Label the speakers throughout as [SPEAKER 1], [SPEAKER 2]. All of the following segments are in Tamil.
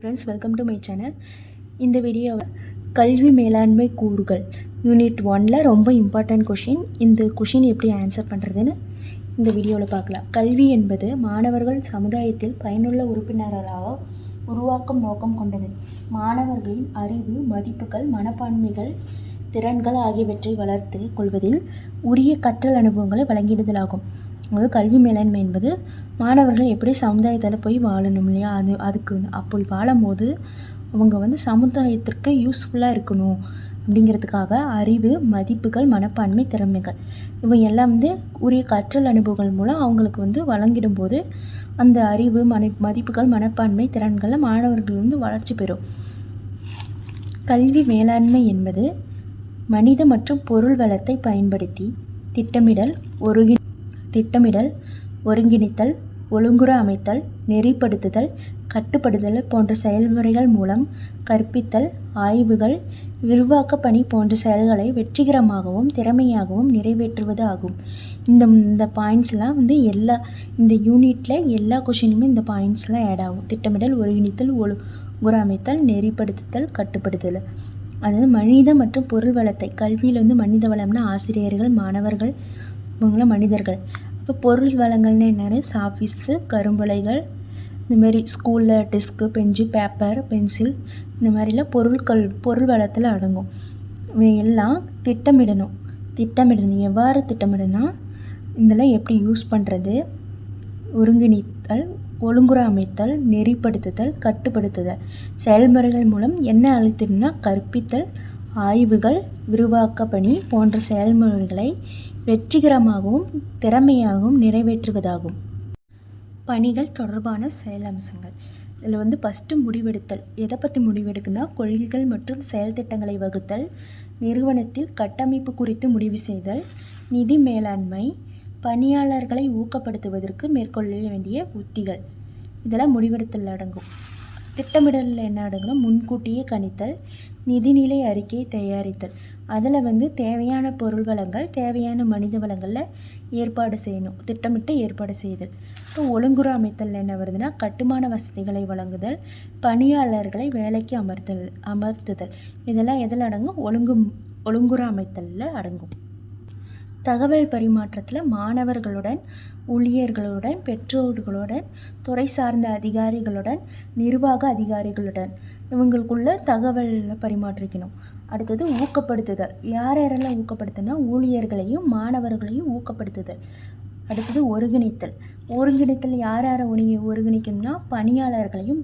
[SPEAKER 1] Friends, welcome to my channel. இந்த வீடியோவை கல்வி மேலாண்மை கூறுகள் யூனிட் 1ல் ரொம்ப இம்பார்ட்டன்ட் கொஷின். இந்த கொஷின் எப்படி ஆன்சர் பண்ணுறதுன்னு இந்த வீடியோவில் பார்க்கலாம். கல்வி என்பது மாணவர்கள் சமுதாயத்தில் பயனுள்ள உறுப்பினர்களாக உருவாக்கும் நோக்கம் கொண்டது. மாணவர்களின் அறிவு, மதிப்புகள், மனப்பான்மைகள், திறன்கள் ஆகியவற்றை வளர்த்து கொள்வதில் உரிய கற்றல் அனுபவங்களை வழங்கிடுதலாகும். அதாவது கல்வி மேலாண்மை என்பது மாணவர்கள் எப்படி சமுதாயத்தில் போய் வாழணும் இல்லையா, அதுக்கு அப்படி வாழும்போது அவங்க சமுதாயத்திற்கு யூஸ்ஃபுல்லாக இருக்கணும் அப்படிங்கிறதுக்காக அறிவு, மதிப்புகள், மனப்பான்மை, திறமைகள் இவை எல்லாம் உரிய கற்றல் அனுபவங்கள் மூலம் அவங்களுக்கு வழங்கிடும்போது அந்த அறிவு, மதிப்புகள், மனப்பான்மை, திறன்களை மாணவர்கள் வளர்ச்சி பெறும். கல்வி மேலாண்மை என்பது மனித மற்றும் பொருள் வளத்தை பயன்படுத்தி திட்டமிடல், ஒருங்கிணைத்தல், ஒழுங்குற அமைத்தல், நெறிப்படுத்துதல், கட்டுப்படுத்தல் போன்ற செயல்முறைகள் மூலம் கற்பித்தல், ஆய்வுகள், விரிவாக்க பணி போன்ற செயல்களை வெற்றிகரமாகவும் திறமையாகவும் நிறைவேற்றுவது ஆகும். இந்த பாயிண்ட்ஸ்லாம் இந்த யூனிட்டில் எல்லா கொஷினுமே இந்த பாயிண்ட்ஸ்லாம் ஆட் ஆகும். திட்டமிடல், ஒருங்கிணைத்தல், ஒழுங்குற அமைத்தல், நெறிப்படுத்துதல், கட்டுப்படுத்தல். அதாவது மனித மற்றும் பொருள் வளத்தை, கல்வியில் மனித வளம்னா ஆசிரியர்கள், மாணவர்கள், இவங்களாம் மனிதர்கள். இப்போ பொருள் வளங்கள்னு என்னென்னு ஆஃபீஸு, கரும்பலைகள், இந்தமாரி ஸ்கூலில் டெஸ்க்கு, பெஞ்சு, பேப்பர், பென்சில், இந்த மாதிரிலாம் பொருள் வளத்தில் அடங்கும். எல்லாம் திட்டமிடணும். எவ்வாறு திட்டமிடனா இதெல்லாம் எப்படி யூஸ் பண்ணுறது, ஒருங்கிணைத்தல், ஒழுங்குற அமைத்தல், நெறிப்படுத்துதல், கட்டுப்படுத்துதல் செயல்முறைகள் மூலம் என்ன அளித்ததுன்னா கற்பித்தல், ஆய்வுகள், விரிவாக்க பணி போன்ற செயல்முறைகளை வெற்றிகரமாகவும் திறமையாகவும் நிறைவேற்றுவதாகும். பணிகள் தொடர்பான செயல் அம்சங்கள். இதில் ஃபஸ்ட்டு முடிவெடுத்தல். எதை பற்றி முடிவெடுக்குன்னா கொள்கைகள் மற்றும் செயல் திட்டங்களை வகுத்தல், நிறுவனத்தில் கட்டமைப்பு குறித்து முடிவு செய்தல், நிதி மேலாண்மை, பணியாளர்களை ஊக்கப்படுத்துவதற்கு மேற்கொள்ள வேண்டிய உத்திகள், இதெல்லாம் முடிவெடுத்தல் அடங்கும். திட்டமிடலில் என்ன அடங்குனா முன்கூட்டியே கணித்தல், நிதிநிலை அறிக்கை தயாரித்தல். அதில் தேவையான பொருள் வளங்கள், தேவையான மனித வளங்களில் ஏற்பாடு செய்யணும், திட்டமிட்டு ஏற்பாடு செய்தல். இப்போ ஒழுங்குற அமைத்தல் என்ன வருதுன்னா கட்டுமான வசதிகளை வழங்குதல், பணியாளர்களை வேலைக்கு அமர்த்துதல். இதெல்லாம் எதில் அடங்கும்? ஒழுங்குற அமைத்தலில் அடங்கும். தகவல் பரிமாற்றத்தில் மாணவர்களுடன், ஊழியர்களுடன், பெற்றோர்களுடன், துறை சார்ந்த அதிகாரிகளுடன், நிர்வாக அதிகாரிகளுடன் இவங்களுக்குள்ள தகவல் பரிமாற்றிக்கணும். அடுத்தது ஊக்கப்படுத்துதல். யாரெல்லாம் ஊக்கப்படுத்துனா ஊழியர்களையும் மாணவர்களையும் ஊக்கப்படுத்துதல். அடுத்தது ஒருங்கிணைத்தல் யாரை ஒருங்கிணைக்கணும்னா பணியாளர்களையும்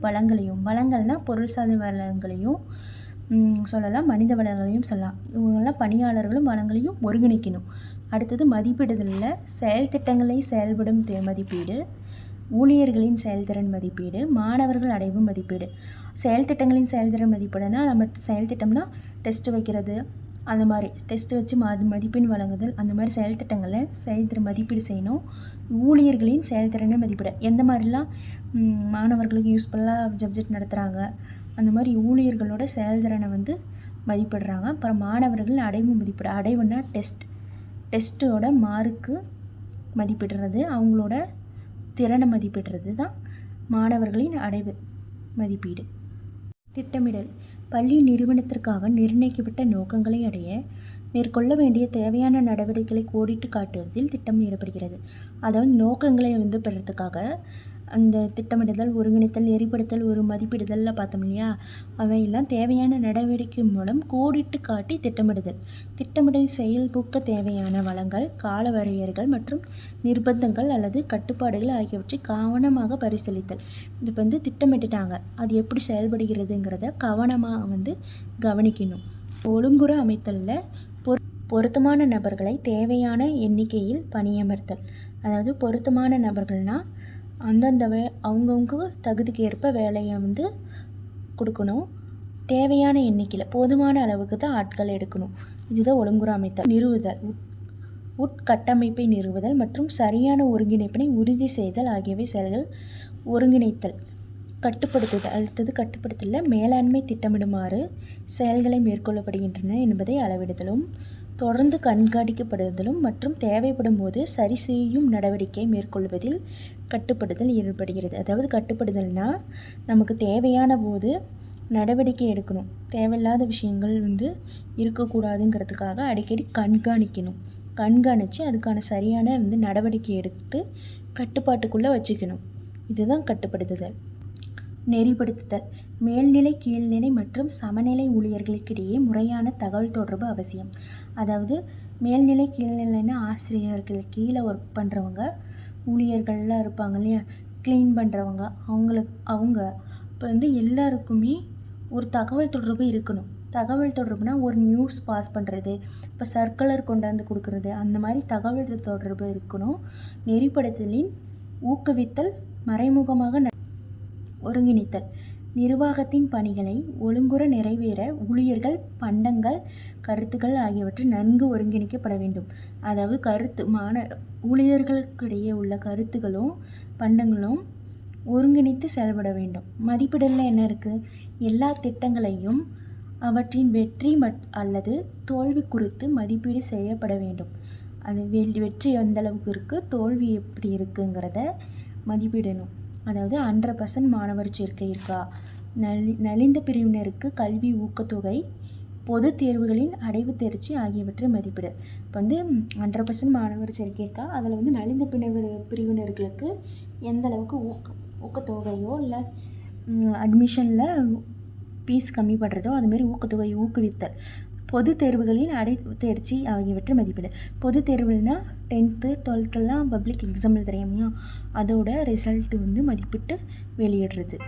[SPEAKER 1] வளங்கள்னால் பொருள் சார்ந்த வளங்களையும் சொல்லலாம், மனித வளங்களையும் சொல்லலாம். இவங்கெல்லாம் பணியாளர்களும் வளங்களையும் ஒருங்கிணைக்கணும். அடுத்தது மதிப்பிடுதலில் செயல் திட்டங்களை செயல்படும் மதிப்பீடு, ஊழியர்களின் செயல்திறன் மதிப்பீடு, மாணவர்கள் அடைவு மதிப்பீடு. செயல் திட்டங்களின் செயல்திறன் மதிப்பீடுனா நம்ம செயல் திட்டம்னா டெஸ்ட்டு வைக்கிறது, அந்த மாதிரி டெஸ்ட்டு வச்சு மதிப்பெண் வழங்குதல், அந்த மாதிரி செயல் திட்டங்களை செயல்திறன் மதிப்பீடு செய்யணும். ஊழியர்களின் செயல்திறனை மதிப்பீடு, எந்த மாதிரிலாம் மாணவர்களுக்கு யூஸ்ஃபுல்லாக சப்ஜெக்ட் நடத்துகிறாங்க, அந்த மாதிரி ஊழியர்களோட செயல்திறனை மதிப்பிடுறாங்க. அப்புறம் மாணவர்கள் அடைவு மதிப்பீடு. அடைவுன்னா டெஸ்ட்டோட மார்க்கு மதிப்பிடுறது, அவங்களோட திறனை மதிப்பிடுறது தான் மாணவர்களின் அடைவு மதிப்பீடு. திட்டமிடல். பள்ளி நிறுவனத்திற்காக நிர்ணயிக்கப்பட்ட நோக்கங்களை அடைய மேற்கொள்ள வேண்டிய தேவையான நடவடிக்கைகளை கோடிட்டு காட்டுவதில் திட்டமிடப்படுகிறது. அதாவது நோக்கங்களை பெறத்துக்காக அந்த திட்டமிடுதல், ஒருங்கிணைத்தல், நெறிப்படுத்தல், ஒரு மதிப்பிடுதலில் பார்த்தோம் இல்லையா, அவையெல்லாம் தேவையான நடவடிக்கை மூலம் கோடிட்டு காட்டி திட்டமிடல் செயல்பூக்க தேவையான வளங்கள், கால வரையறைகள் மற்றும் நிர்பந்தங்கள் அல்லது கட்டுப்பாடுகள் ஆகியவற்றை கவனமாக பரிசீலித்தல். இப்போ திட்டமிட்டுட்டாங்க, அது எப்படி செயல்படுகிறதுங்கிறத கவனமாக கவனிக்கணும். ஒழுங்குற அமைத்தலில் பொருத்தமான நபர்களை தேவையான எண்ணிக்கையில் பணியமர்த்தல். அதாவது பொருத்தமான நபர்கள்னால் அந்தந்த அவங்கவுங்க தகுதிக்கு ஏற்ப வேலையை கொடுக்கணும். தேவையான எண்ணிக்கையில் போதுமான அளவுக்கு தான் ஆட்கள் எடுக்கணும். இதுதான் ஒழுங்குற அமைத்தல். நிறுவுதல், உட்கட்டமைப்பை நிறுவுதல் மற்றும் சரியான ஒருங்கிணைப்பினை உறுதி செய்தல் ஆகியவை செயல்கள். ஒருங்கிணைத்தல். கட்டுப்படுத்துதல். அடுத்தது கட்டுப்படுத்தலில் மேலாண்மை திட்டமிடுமாறு செயல்களை மேற்கொள்ளப்படுகின்றன என்பதை அளவிடுதலும். தொடர்ந்து கண்காணிக்கப்படுதலும் மற்றும் தேவைப்படும் போது சரி செய்யும் நடவடிக்கை மேற்கொள்வதில் கட்டுப்படுதல் ஏற்படுகிறது. அதாவது கட்டுப்படுதல்னால் நமக்கு தேவையான போது நடவடிக்கை எடுக்கணும், தேவையில்லாத விஷயங்கள் இருக்கக்கூடாதுங்கிறதுக்காக அடிக்கடி கண்காணிக்கணும். கண்காணித்து அதுக்கான சரியான நடவடிக்கை எடுத்து கட்டுப்பாட்டுக்குள்ளே வச்சுக்கணும். இதுதான் கட்டுப்படுத்துதல். நெறிப்படுத்துதல். மேல்நிலை, கீழ்நிலை மற்றும் சமநிலை ஊழியர்களுக்கிடையே முறையான தகவல் தொடர்பு அவசியம். அதாவது மேல்நிலை, கீழ்நிலைன்னா ஆசிரியர்கள் கீழே ஒர்க் பண்ணுறவங்க, ஊழியர்கள்லாம் இருப்பாங்க இல்லையா, க்ளீன் பண்ணுறவங்க, அவங்க இப்போ எல்லாருக்குமே ஒரு தகவல் தொடர்பு இருக்கணும். தகவல் தொடர்புனா ஒரு நியூஸ் பாஸ் பண்ணுறது, இப்போ சர்க்குலர் கொண்டாந்து கொடுக்குறது, அந்த மாதிரி தகவல் தொடர்பு இருக்கணும். நெறிப்படுத்தலின் ஊக்குவித்தல், மறைமுகமாக ஒருங்கிணைத்தல். நிர்வாகத்தின் பணிகளை ஒழுங்குற நிறைவேற ஊழியர்கள், பண்டங்கள், கருத்துக்கள் ஆகியவற்றை நன்கு ஒருங்கிணைக்கப்பட வேண்டும். அதாவது ஊழியர்களுக்கிடையே உள்ள கருத்துக்களும் பண்டங்களும் ஒருங்கிணைத்து செயல்பட வேண்டும். மதிப்பிடலில் என்ன இருக்குது? எல்லா திட்டங்களையும் அவற்றின் வெற்றி அல்லது தோல்வி குறித்து மதிப்பீடு செய்யப்பட வேண்டும். அது வெற்றி எந்த அளவுக்கு இருக்குது, தோல்வி எப்படி இருக்குங்கிறத மதிப்பிடணும். அதாவது 100% மாணவர் சேர்க்கை இருக்கா, நலிந்த பிரிவினருக்கு கல்வி ஊக்கத்தொகை, பொது தேர்வுகளின் அடைவு தேர்ச்சி ஆகியவற்றை மதிப்பிட. இப்போ 100% மாணவர் சேர்க்கை இருக்கா, அதில் நலிந்த பிரிவினர்களுக்கு எந்த அளவுக்கு ஊக்கத்தொகையோ இல்லை அட்மிஷனில் ஃபீஸ் கம்மி பண்ணுறதோ அதுமாரி ஊக்கத்தொகை ஊக்குவித்தல். பொது தேர்வுகளின் அடைவு தேர்ச்சி ஆகியவற்றை மதிப்பிட. பொது தேர்வுனா 10th 12th பப்ளிக் எக்ஸாம் தெரியுமா, அதோட ரிசல்ட்டு மதிப்பிட்டு வெளியிடுறது.